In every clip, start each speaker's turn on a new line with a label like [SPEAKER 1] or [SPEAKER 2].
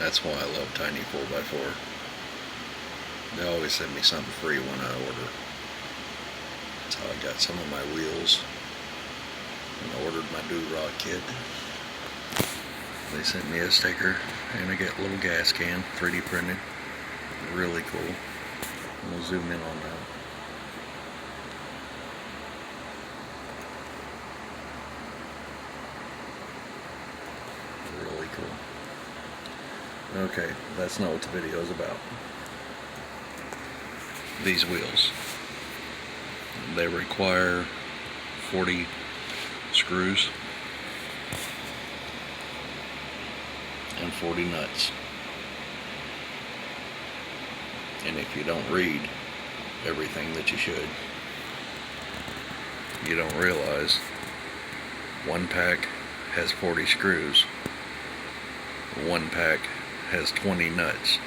[SPEAKER 1] That's why I love TINY4X4. They always send me something free when I order. So I got some of my wheels and I ordered my do-rod kit. They sent me a sticker and I got a little gas can, 3D printed. Really cool. I'm going to zoom in on that. Really cool. Okay, that's not what the video is about. These wheels, they require 40 screws and 40 nuts. And if you don't read everything that you should, you don't realize one pack has 40 screws, one pack has 20 nuts.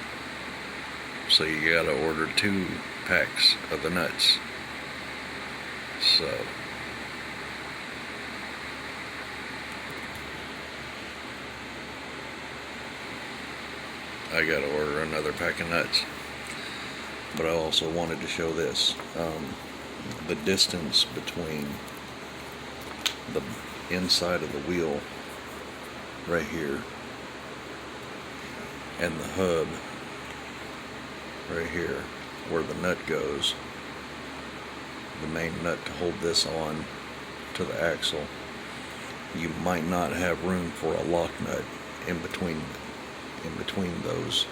[SPEAKER 1] So you gotta order 2 packs of the nuts. So I gotta order another pack of nuts. But I also wanted to show this. The distance between the inside of the wheel right here and the hub right here where the nut goes, the main nut to hold this on to the axle, you might not have room for a lock nut in between those,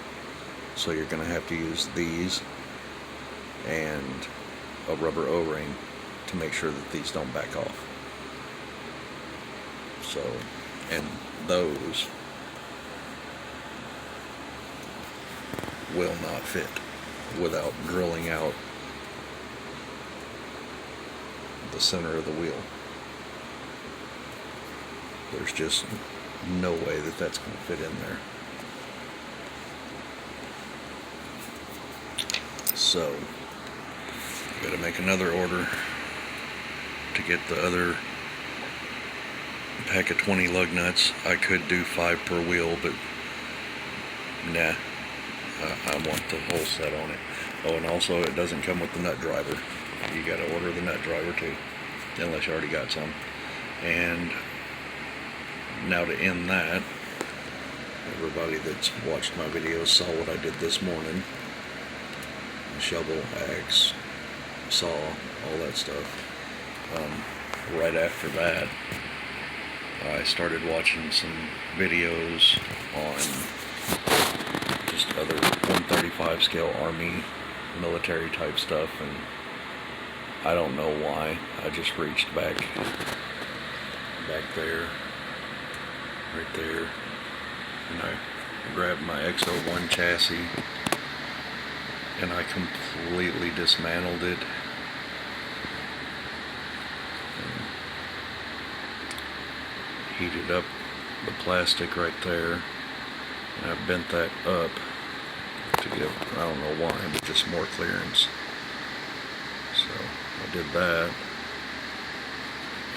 [SPEAKER 1] so you're going to have to use these and a rubber O-ring to make sure that these don't back off. So, and those will not fit without drilling out the center of the wheel. There's just no way that that's going to fit in there. So, got to make another order to get the other pack of 20 lug nuts. I could do 5 per wheel, but nah. I want the whole set on it. Oh, and also it doesn't come with the nut driver. You gotta order the nut driver too, unless you already got some. And now to end that, everybody that's watched my videos saw what I did this morning. Shovel, axe, saw, all that stuff. Right after that, I started watching some videos on just other 135 scale Army military type stuff, and I don't know why, I just reached back there, right there, and I grabbed my XO1 chassis and I completely dismantled it and heated up the plastic right there. And I bent that up to give, I don't know why, but just more clearance. So I did that,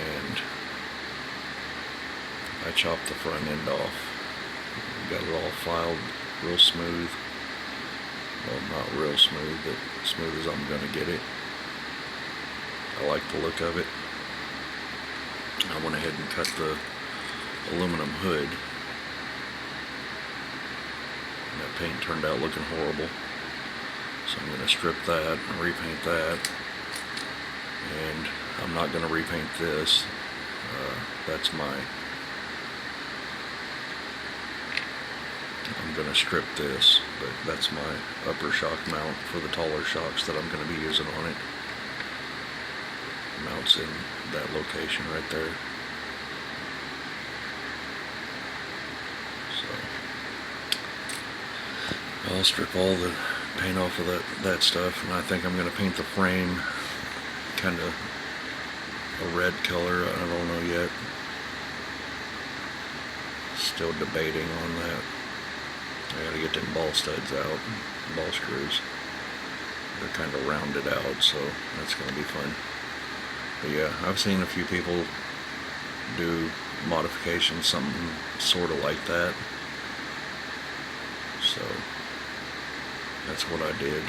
[SPEAKER 1] and I chopped the front end off. Got it all filed real smooth. Well, not real smooth, but smooth as I'm going to get it. I like the look of it. I went ahead and cut the aluminum hood. That paint turned out looking horrible, so I'm going to strip that and repaint that, and I'm not going to repaint this. I'm going to strip this, but that's my upper shock mount for the taller shocks that I'm going to be using on it. Mounts in that location right there. I'll strip all the paint off of that stuff, and I think I'm going to paint the frame kind of a red color. I don't know yet. Still debating on that. I gotta get them ball studs out, ball screws. They're kind of rounded out, so that's going to be fun. But yeah, I've seen a few people do modifications, something sort of like that. So that's what I did.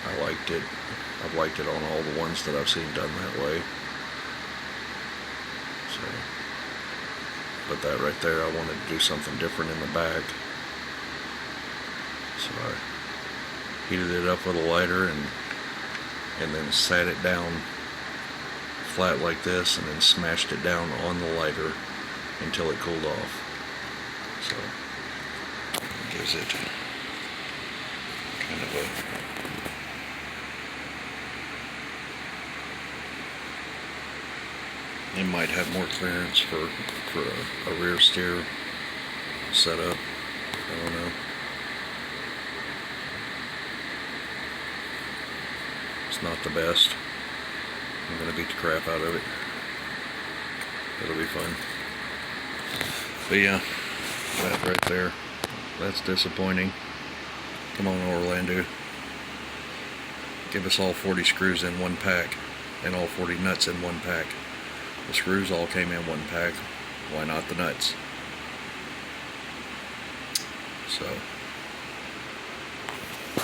[SPEAKER 1] I liked it. I've liked it on all the ones that I've seen done that way. So, but that right there, I wanted to do something different in the back. So I heated it up with a lighter and then sat it down flat like this, and then smashed it down on the lighter until it cooled off. So it gives it kind of it might have more clearance for a rear steer setup. I don't know. It's not the best. I'm gonna beat the crap out of it. It'll be fun. But yeah, that right there, that's disappointing. Come on, Orlando. Give us all 40 screws in one pack and all 40 nuts in one pack. The screws all came in one pack. Why not the nuts? So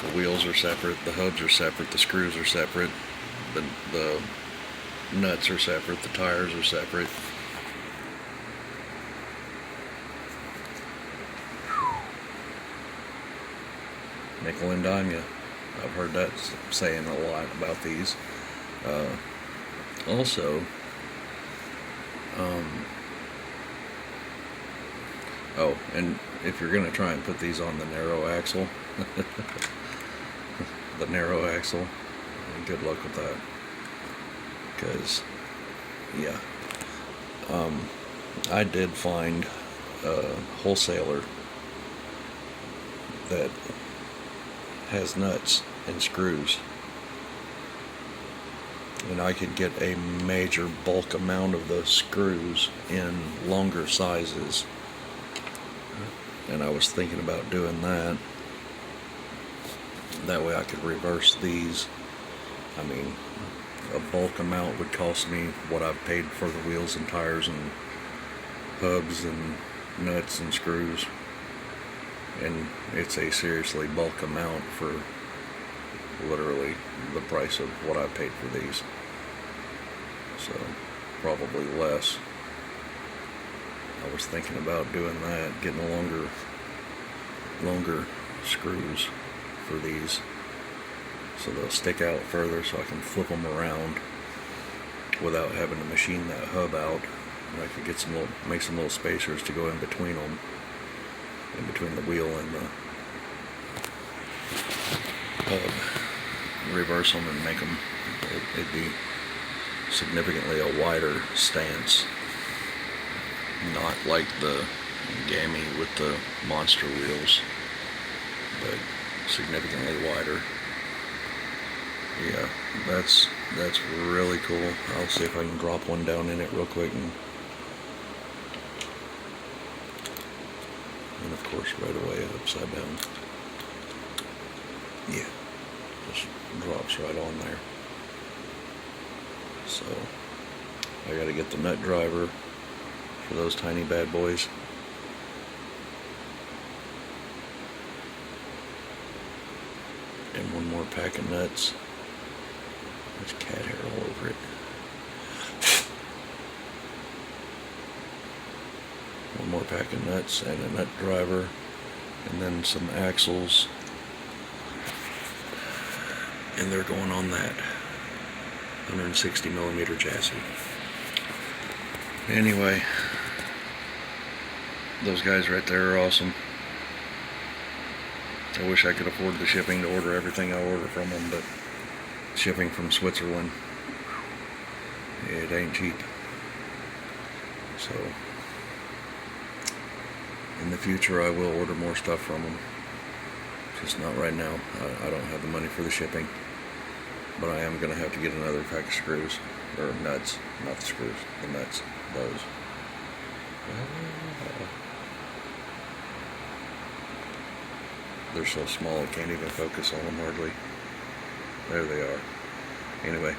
[SPEAKER 1] the wheels are separate, the hubs are separate, the screws are separate, the nuts are separate, the tires are separate. Nickel and dime ya. I've heard that saying a lot about these. Also, oh, and if you're going to try and put these on the narrow axle, good luck with that. Because, yeah, I did find a wholesaler that has nuts and screws, and I could get a major bulk amount of those screws in longer sizes, and I was thinking about doing that. That way I could reverse these. I mean, a bulk amount would cost me what I've paid for the wheels and tires and hubs and nuts and screws, and it's a seriously bulk amount for literally the price of what I paid for these. So probably less. I was thinking about doing that, getting longer screws for these, so they'll stick out further, so I can flip them around without having to machine that hub out. And I could get make some little spacers to go in between them, in between the wheel and the hub. Reverse them and make them, it'd be significantly a wider stance, not like the Gammy with the monster wheels, but significantly wider. Yeah, that's really cool. I'll see if I can drop one down in it real quick, and of course right away upside down. Yeah, just drops right on there. So I gotta get the nut driver for those tiny bad boys. And one more pack of nuts. There's cat hair all over it. One more pack of nuts and a nut driver, and then some axles, and they're going on that 160 millimeter chassis. Anyway, those guys right there are awesome. I wish I could afford the shipping to order everything I order from them, but shipping from Switzerland, it ain't cheap. So in the future I will order more stuff from them, just not right now. I don't have the money for the shipping, but I am going to have to get another pack of screws, or nuts, not the screws, the nuts, those. They're so small I can't even focus on them hardly. There they are. Anyway,